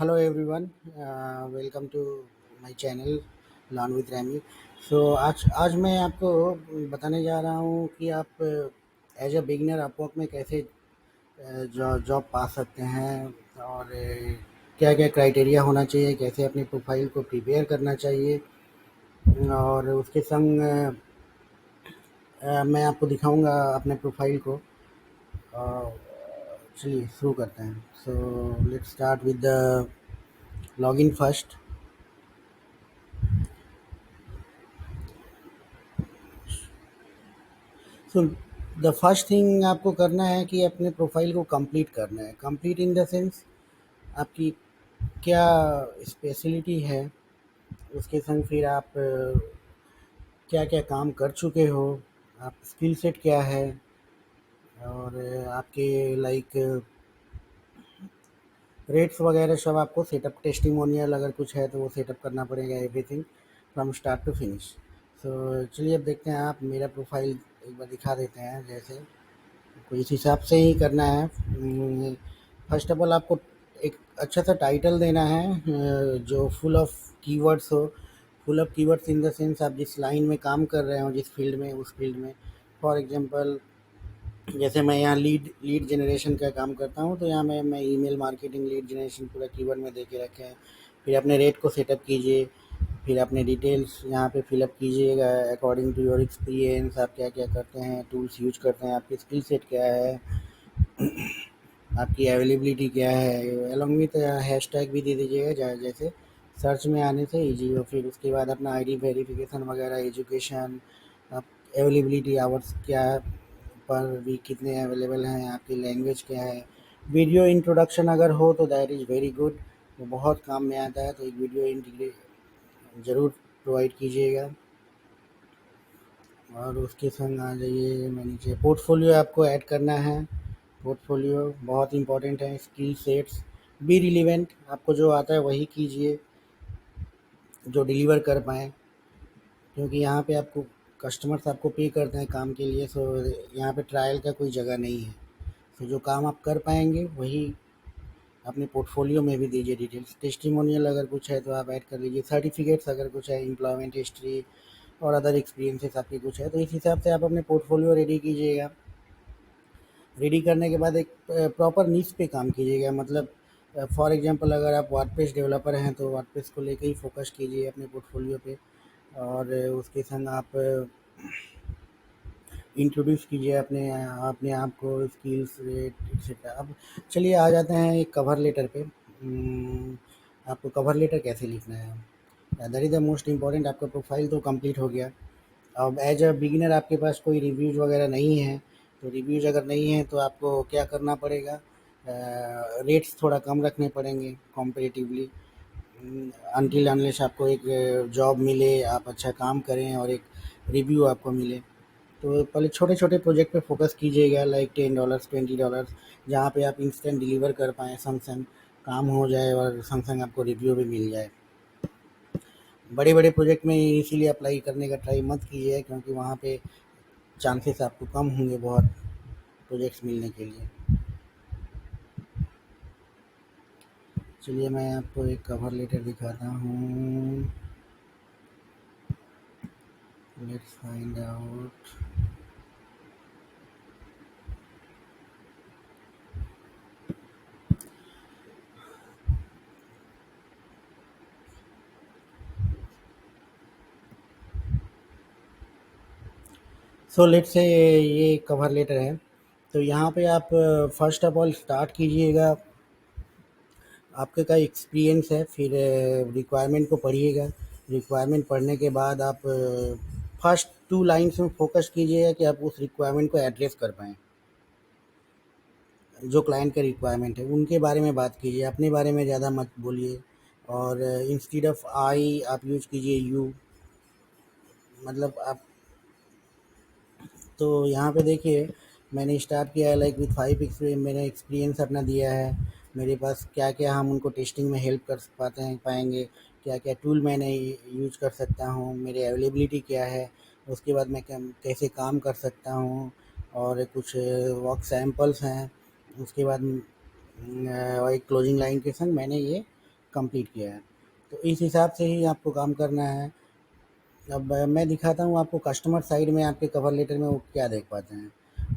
Hello everyone, welcome to my channel learn with Remy. आज मैं आपको बताने जा रहा हूँ कि आप एज अ बिगिनर अपवर्क में कैसे जॉब पा सकते हैं और क्या क्या क्राइटेरिया होना चाहिए, कैसे अपनी प्रोफाइल को प्रिपेयर करना चाहिए। और उसके संग मैं आपको दिखाऊंगा अपने प्रोफाइल को। अ, चलिए शुरू करते हैं। So let's start with the login first. So the first thing आपको करना है कि अपने प्रोफाइल को कंप्लीट करना है। कंप्लीट इन द सेंस आपकी क्या स्पेशलिटी है, उसके संग फिर आप क्या क्या काम कर चुके हो, आप स्किल सेट क्या है, और आपके लाइक रेट्स वगैरह सब आपको सेटअप, टेस्टिमोनियल अगर कुछ है तो वो सेटअप करना पड़ेगा, everything from start to finish. So चलिए अब देखते हैं। आप मेरा प्रोफाइल एक बार दिखा देते हैं जैसे, तो इस हिसाब से ही करना है। फर्स्ट ऑफ ऑल आपको एक अच्छा सा टाइटल देना है जो फुल ऑफ कीवर्ड्स हो। Full of keywords in the sense आप जिस लाइन में काम कर रहे हो, जिस फील्ड में, उस फील्ड में। फॉर एग्जांपल जैसे मैं यहाँ लीड लीड जनरेशन का काम करता हूँ, तो यहाँ मैं ईमेल मार्केटिंग लीड जनरेशन पूरा कीवर्ड में दे के रखे हैं। फिर अपने रेट को सेटअप कीजिए, फिर अपने डिटेल्स यहाँ पे फिलअप कीजिएगा अकॉर्डिंग टू योर एक्सपीरियंस। आप क्या क्या करते हैं, टूल्स यूज करते हैं, आपकी स्किल सेट क्या है, आपकी अवेलेबिलिटी क्या है। अलॉन्ग विथ हैशटैग भी दे दीजिएगा जैसे सर्च में आने से ईजी हो। फिर उसके बाद अपना आईडी वेरिफिकेशन वगैरह, एजुकेशन, आप अवेलेबिलिटी आवर्स क्या है, पर वीक कितने अवेलेबल हैं, आपकी लैंग्वेज क्या है। वीडियो इंट्रोडक्शन अगर हो तो दैट इज़ वेरी गुड, वो बहुत काम में आता है। तो एक वीडियो इंटीग्रेट ज़रूर प्रोवाइड कीजिएगा। और उसके संग आ जाइए, मैं नीचे पोर्टफोलियो आपको ऐड करना है। पोर्टफोलियो बहुत इंपॉर्टेंट है। स्किल सेट्स बी रिलीवेंट, आपको जो आता है वही कीजिए जो डिलीवर कर पाएँ, क्योंकि यहाँ पे आपको कस्टमर्स आपको पे करते हैं काम के लिए। सो यहाँ पे ट्रायल का कोई जगह नहीं है। तो जो काम आप कर पाएंगे वही अपने पोर्टफोलियो में भी दीजिए। डिटेल्स टेस्टिमोनियल अगर कुछ है तो आप ऐड कर लीजिए। सर्टिफिकेट्स अगर कुछ है, एम्प्लॉयमेंट हिस्ट्री और अदर एक्सपीरियंसेस आपके कुछ है, तो इस हिसाब से आप अपने पोर्टफोलियो रेडी कीजिएगा। रेडी करने के बाद एक प्रॉपर नीश पे काम कीजिएगा। मतलब फॉर एग्जांपल अगर आप वर्डप्रेस डेवलपर हैं तो वर्डप्रेस को लेकर ही फोकस कीजिए अपने पोर्टफोलियो पे। और उसके संग आप इंट्रोड्यूस कीजिए अपने अपने आप को, स्किल्स, रेट एक्सेट्रा। अब चलिए आ जाते हैं एक कवर लेटर पे। आपको कवर लेटर कैसे लिखना है, that is the most important. आपका प्रोफाइल तो कंप्लीट हो गया। अब एज अ बिगिनर आपके पास कोई रिव्यूज़ वगैरह नहीं है, तो रिव्यूज़ अगर नहीं है तो आपको क्या करना पड़ेगा, रेट्स थोड़ा कम रखने पड़ेंगे कंपैरेटिवली, अनटिल अनलेस आपको एक जॉब मिले, आप अच्छा काम करें और एक रिव्यू आपको मिले। तो पहले छोटे छोटे प्रोजेक्ट पे फोकस कीजिएगा, लाइक $10, $20, जहाँ पे आप इंस्टेंट डिलीवर कर पाएँ, संग संग काम हो जाए और संग संग आपको रिव्यू भी मिल जाए। बड़े बड़े प्रोजेक्ट में इसीलिए अप्लाई करने का ट्राई मत कीजिए, क्योंकि वहाँ पे चांसेस आपको कम होंगे बहुत प्रोजेक्ट्स मिलने के लिए। चलिए मैं आपको एक कवर लेटर दिखाता हूँ। Let's find out. So let's say ये कवर लेटर है। तो यहाँ पे आप फर्स्ट ऑफ ऑल स्टार्ट कीजिएगा, आपके का एक्सपीरियंस है, फिर रिक्वायरमेंट को पढ़िएगा। रिक्वायरमेंट पढ़ने के बाद आप फर्स्ट 2 लाइन्स में फोकस कीजिएगा कि आप उस रिक्वायरमेंट को एड्रेस कर पाएँ। जो क्लाइंट का रिक्वायरमेंट है उनके बारे में बात कीजिए, अपने बारे में ज़्यादा मत बोलिए। और इंस्टीड ऑफ आई आप यूज़ कीजिए यू। मतलब आप, तो यहाँ पे देखिए मैंने स्टार्ट किया है लाइक विथ 5 एक्सपीरियंस, मैंने एक्सपीरियंस अपना दिया है। मेरे पास क्या क्या हम उनको टेस्टिंग में हेल्प कर पाते हैं, पाएंगे, क्या क्या टूल मैंने यूज कर सकता हूँ, मेरी अवेलेबिलिटी क्या है, उसके बाद मैं कैसे काम कर सकता हूँ, और कुछ वर्क सैम्पल्स हैं। उसके बाद और एक क्लोजिंग लाइन के संग मैंने ये कंप्लीट किया है। तो इस हिसाब से ही आपको काम करना है। अब मैं दिखाता हूँ आपको कस्टमर साइड में आपके कवर लेटर में वो क्या देख पाते हैं।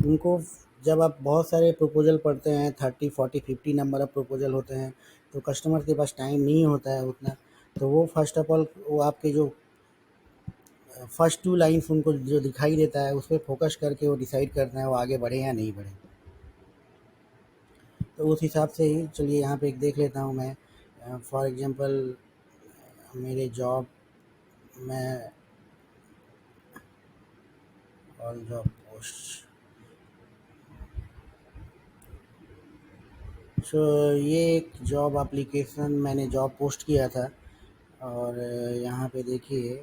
उनको जब आप बहुत सारे प्रपोजल पढ़ते हैं, 30 40 50 नंबर ऑफ प्रपोजल होते हैं, तो कस्टमर के पास टाइम नहीं होता है उतना। तो वो फर्स्ट ऑफ ऑल वो आपके जो फर्स्ट 2 लाइन्स उनको जो दिखाई देता है उस पे फ़ोकस करके वो डिसाइड करते हैं वो आगे बढ़े या नहीं बढ़े। तो उस हिसाब से ही चलिए यहाँ पे एक देख लेता हूँ मैं। फॉर एग्ज़ाम्पल मेरे जॉब में और जॉब पोस्ट, सो ये एक जॉब एप्लीकेशन मैंने जॉब पोस्ट किया था। और यहाँ पे देखिए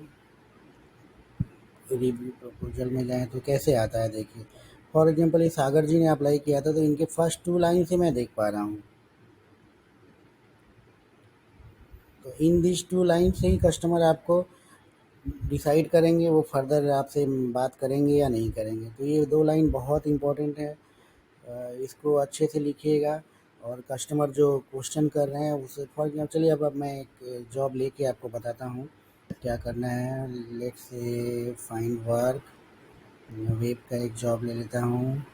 रिव्यू प्रपोजल में जाएँ तो कैसे आता है देखिए। फॉर एग्ज़ाम्पल ये सागर जी ने अप्लाई किया था, तो इनके फर्स्ट 2 लाइन से मैं देख पा रहा हूँ। तो इन दिस 2 लाइन से ही कस्टमर आपको डिसाइड करेंगे वो फर्दर आपसे बात करेंगे या नहीं करेंगे। तो ये 2 लाइन बहुत इम्पोर्टेंट है। इसको अच्छे से लिखिएगा। और कस्टमर जो क्वेश्चन कर रहे हैं उसे फॉर एग्जाम्पल चलिए अब मैं एक जॉब लेके आपको बताता हूँ क्या करना है। Let's say find work, web का एक जॉब ले लेता हूँ।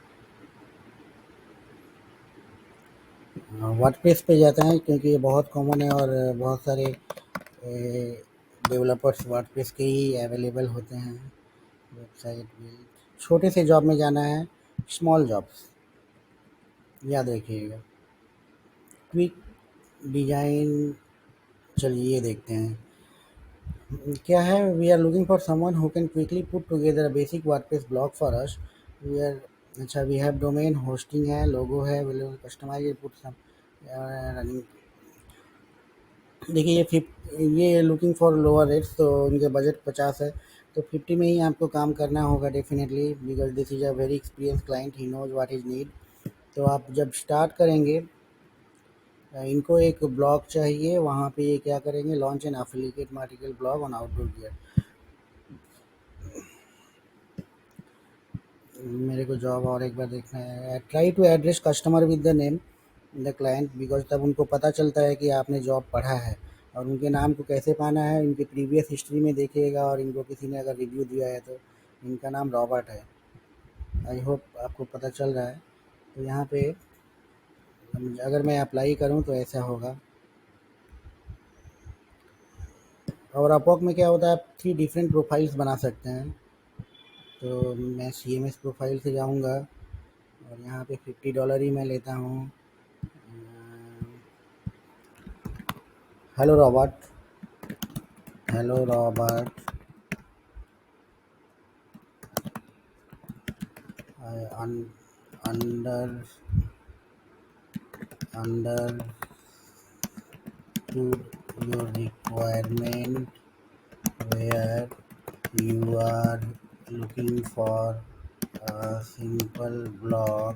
वर्डप्रेस पे जाते हैं क्योंकि ये बहुत कॉमन है और बहुत सारे डेवलपर्स वर्डप्रेस के ही अवेलेबल होते हैं। वेबसाइट बिल्ड, छोटे से जॉब में जाना है, स्मॉल जॉब्स याद रखिएगा। क्विक डिज़ाइन, चलिए ये देखते हैं क्या है। We are looking for someone who can quickly put together a basic WordPress blog for us. We are, अच्छा वी हैव डोमेन होस्टिंग है, लोगो है, available customize put some running. देखिए ये लुकिंग फॉर लोअर रेट्स, तो उनके budget 50 है, तो 50 में ही आपको काम करना होगा definitely, because this is a very experience client, he knows what is need. तो आप जब स्टार्ट करेंगे इनको एक ब्लॉग चाहिए, वहाँ पे ये क्या करेंगे, launch an affiliate article blog on outdoor gear. मेरे को जॉब और एक बार देखना है। Try to address customer with the name the client, because तब उनको पता चलता है कि आपने जॉब पढ़ा है। और उनके नाम को कैसे पाना है, इनकी प्रीवियस हिस्ट्री में देखिएगा, और इनको किसी ने अगर रिव्यू दिया है तो इनका नाम रॉबर्ट है। आई होप आपको पता चल रहा है। तो यहाँ पे अगर मैं अप्लाई करूँ तो ऐसा होगा। और अपवर्क में क्या होता है, आप 3 डिफरेंट प्रोफाइल्स बना सकते हैं। तो मैं CMS प्रोफाइल से जाऊँगा और यहाँ पे $50 ही मैं लेता हूँ। Hello Robert, hello Robert, under under to your requirement where you are looking for a simple blog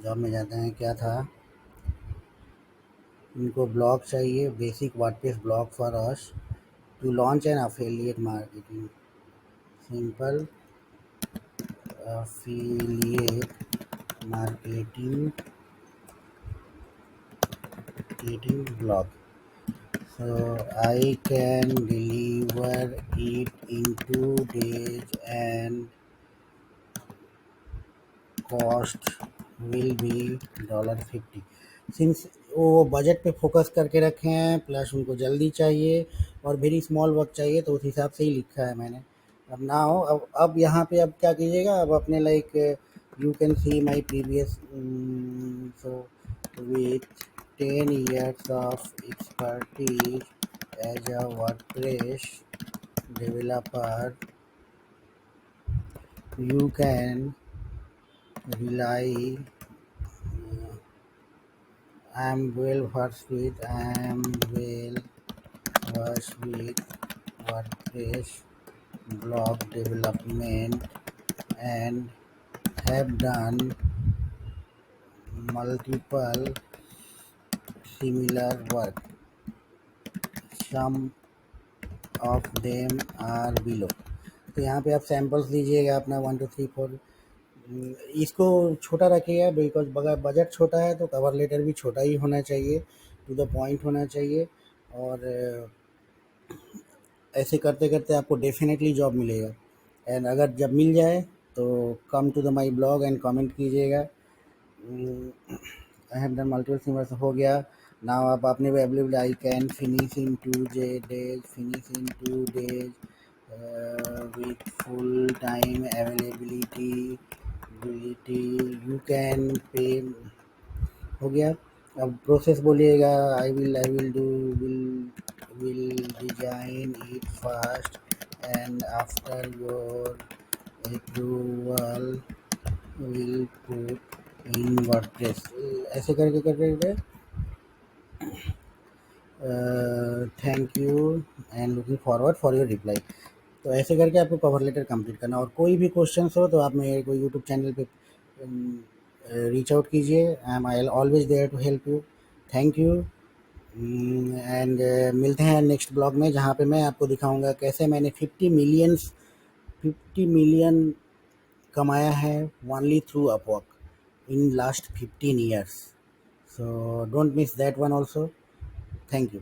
job में जाते हैं, क्या था, इनको ब्लॉग चाहिए, basic WordPress blog for us to launch an affiliate marketing, simple affiliate marketing blog. So I can deliver it in 2 days and cost will be $50। Since वो budget पे focus करके रखे हैं, प्लस उनको जल्दी चाहिए और वेरी स्मॉल वर्क चाहिए, तो उस हिसाब से ही लिखा है मैंने। अब ना हो, अब यहाँ पे अब क्या कीजिएगा, अब अपने like you can see my previous, so with 10 years of expertise as a WordPress developer, you can rely. I am well versed with WordPress blog development and have done multiple similar work. Some of them are below। तो यहाँ पे आप samples दीजिएगा अपना 1 2 3 4 इसको छोटा रखिएगा because budget छोटा है तो कवर लेटर भी छोटा ही होना चाहिए, टू द पॉइंट होना चाहिए। और ऐसे करते-करते आपको डेफ़िनेटली जॉब मिलेगा। एंड अगर जब मिल जाए तो come to the my blog and comment कीजिएगा। I have done multiple singers हो गया। नाउ आप आपने भी available I can finish in 2 days, finish in 2 days with full time availability you can pay हो गया। अब प्रोसेस बोलिएगा। I will do will design it fast and after your approval will put in WordPress. ऐसे करके करके करके thank you and looking forward for your reply. तो ऐसे करके आपको कवर लेटर कंप्लीट करना। और कोई भी क्वेश्चंस हो तो आप मेरे को यूट्यूब चैनल पे रीच आउट कीजिए। I always there to help you. Thank you. And मिलते हैं नेक्स्ट ब्लॉग में, जहाँ पे मैं आपको दिखाऊंगा कैसे मैंने 50 मिलियन कमाया है only through Upwork in last 15 years। So don't miss that one also. Thank you.